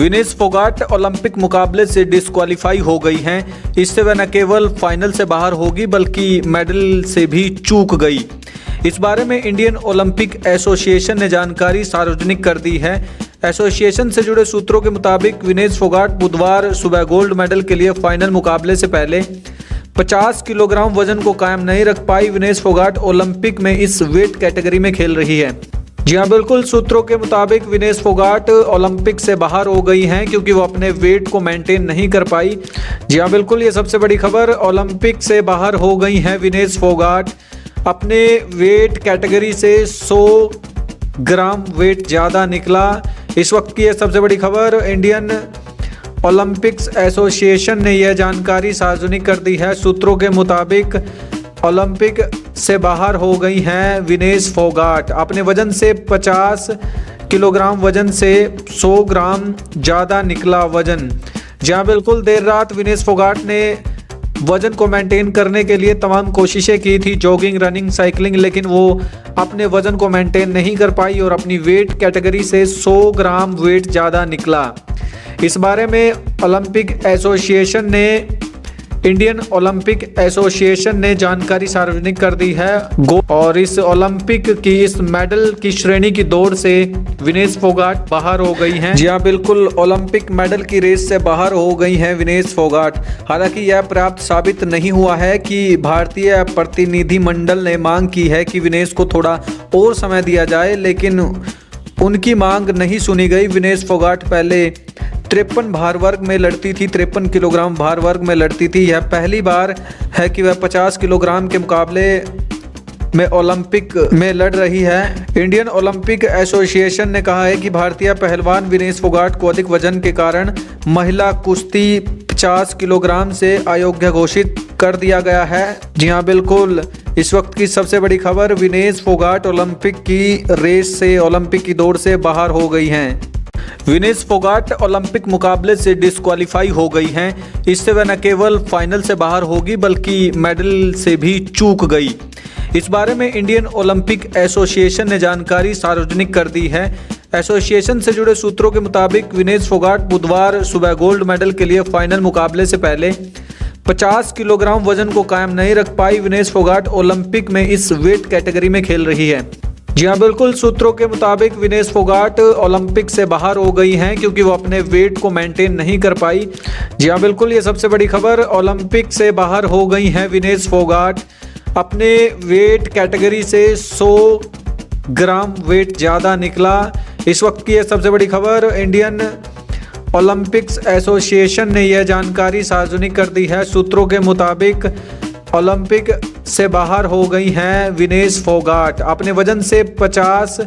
Vinesh Phogat Olympic मुकाबले से disqualify हो गई हैं। इससे वह न केवल फाइनल से बाहर होगी बल्कि मेडल से भी चूक गई। इस बारे में इंडियन ओलंपिक एसोसिएशन ने जानकारी सार्वजनिक कर दी है। एसोसिएशन से जुड़े सूत्रों के मुताबिक विनेश फोगाट बुधवार सुबह गोल्ड मेडल के लिए फाइनल मुकाबले से पहले 50 किलोग्राम वजन को कायम नहीं रख पाई। विनेश फोगाट ओलंपिक में इस वेट कैटेगरी में खेल रही है। जी हाँ, बिल्कुल, सूत्रों के मुताबिक विनेश फोगाट ओलंपिक से बाहर हो गई हैं क्योंकि वो अपने वेट को मेंटेन नहीं कर पाई। जी हाँ, बिल्कुल, ये सबसे बड़ी खबर। ओलंपिक से बाहर हो गई हैं विनेश फोगाट। अपने वेट कैटेगरी से 100 ग्राम वेट ज़्यादा निकला। इस वक्त की यह सबसे बड़ी खबर। इंडियन ओलंपिक्स एसोसिएशन ने यह जानकारी सार्वजनिक कर दी है। सूत्रों के मुताबिक ओलंपिक से बाहर हो गई हैं विनेश फोगाट। अपने वजन से 50 किलोग्राम वजन से 100 ग्राम ज़्यादा निकला वजन। जहाँ बिल्कुल देर रात विनेश फोगाट ने वजन को मेंटेन करने के लिए तमाम कोशिशें की थी, जॉगिंग, रनिंग, साइकिलिंग, लेकिन वो अपने वजन को मेंटेन नहीं कर पाई और अपनी वेट कैटेगरी से 100 ग्राम वेट ज़्यादा निकला। इस बारे में इंडियन ओलंपिक एसोसिएशन ने जानकारी सार्वजनिक कर दी है। और इस ओलंपिक की इस मेडल की श्रेणी की दौड़ से विनेश फोगाट बाहर हो गई हैं। जी हाँ, बिल्कुल, ओलंपिक मेडल की रेस से बाहर हो गई हैं विनेश फोगाट। हालांकि यह पर्याप्त साबित नहीं हुआ है कि भारतीय प्रतिनिधिमंडल ने मांग की है कि विनेश को थोड़ा और समय दिया जाए, लेकिन उनकी मांग नहीं सुनी गई। विनेश फोगाट पहले 53 भार वर्ग में लड़ती थी, 53 किलोग्राम भार वर्ग में लड़ती थी। यह पहली बार है कि वह 50 किलोग्राम के मुकाबले में ओलंपिक में लड़ रही है। इंडियन ओलंपिक एसोसिएशन ने कहा है कि भारतीय पहलवान विनेश फोगाट को अधिक वजन के कारण महिला कुश्ती 50 किलोग्राम से अयोग्य घोषित कर दिया गया है। जी हाँ, बिल्कुल, इस वक्त की सबसे बड़ी खबर। विनेश फोगाट ओलंपिक की रेस से, ओलंपिक की दौड़ से बाहर हो गई हैं। विनेश फोगाट ओलंपिक मुकाबले से डिस्क्वालीफाई हो गई हैं। इससे वह न केवल फाइनल से बाहर होगी बल्कि मेडल से भी चूक गई। इस बारे में इंडियन ओलंपिक एसोसिएशन ने जानकारी सार्वजनिक कर दी है। एसोसिएशन से जुड़े सूत्रों के मुताबिक विनेश फोगाट बुधवार सुबह गोल्ड मेडल के लिए फाइनल मुकाबले से पहले 50 किलोग्राम वजन को कायम नहीं रख पाई। विनेश फोगाट ओलंपिक में इस वेट कैटेगरी में खेल रही है। जी हाँ, बिल्कुल, सूत्रों के मुताबिक विनेश फोगाट ओलंपिक से बाहर हो गई हैं क्योंकि वो अपने वेट को मेंटेन नहीं कर पाई। जी हाँ, बिल्कुल, ये सबसे बड़ी खबर। ओलंपिक से बाहर हो गई हैं विनेश फोगाट। अपने वेट कैटेगरी से 100 ग्राम वेट ज़्यादा निकला। इस वक्त की यह सबसे बड़ी खबर। इंडियन ओलंपिक्स एसोसिएशन ने यह जानकारी सार्वजनिक कर दी है। सूत्रों के मुताबिक ओलंपिक से बाहर हो गई हैं विनेश फोगाट। अपने वजन से 50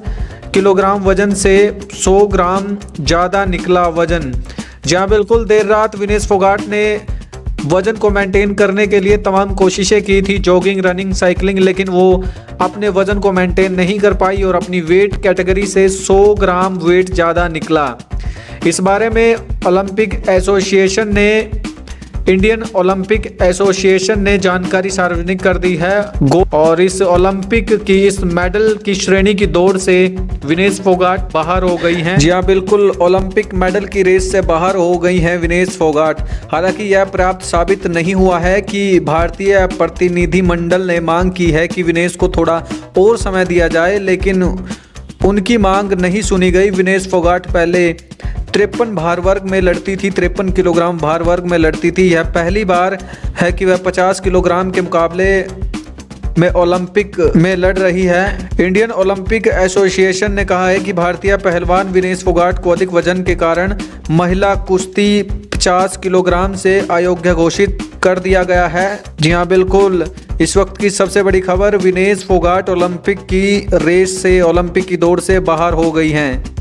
किलोग्राम वजन से 100 ग्राम ज़्यादा निकला वजन। जहाँ बिल्कुल देर रात विनेश फोगाट ने वजन को मेंटेन करने के लिए तमाम कोशिशें की थी, जॉगिंग, रनिंग, साइकिलिंग, लेकिन वो अपने वजन को मेंटेन नहीं कर पाई और अपनी वेट कैटेगरी से 100 ग्राम वेट ज़्यादा निकला। इस बारे में इंडियन ओलंपिक एसोसिएशन ने जानकारी सार्वजनिक कर दी है। और इस ओलंपिक की इस मेडल की श्रेणी की दौड़ से विनेश फोगाट बाहर हो गई हैं। जी हाँ, बिल्कुल, ओलंपिक मेडल की रेस से बाहर हो गई हैं विनेश फोगाट। हालांकि यह पर्याप्त साबित नहीं हुआ है कि भारतीय प्रतिनिधिमंडल ने मांग की है कि विनेश को थोड़ा और समय दिया जाए, लेकिन उनकी मांग नहीं सुनी गई। विनेश फोगाट पहले 53 भार वर्ग में लड़ती थी, 53 किलोग्राम भार वर्ग में लड़ती थी। यह पहली बार है कि वह 50 किलोग्राम के मुकाबले में ओलंपिक में लड़ रही है। इंडियन ओलंपिक एसोसिएशन ने कहा है कि भारतीय पहलवान विनेश फोगाट को अधिक वजन के कारण महिला कुश्ती 50 किलोग्राम से अयोग्य घोषित कर दिया गया है। जी हाँ, बिल्कुल, इस वक्त की सबसे बड़ी खबर। विनेश फोगाट ओलंपिक की रेस से, ओलंपिक की दौड़ से बाहर हो गई हैं।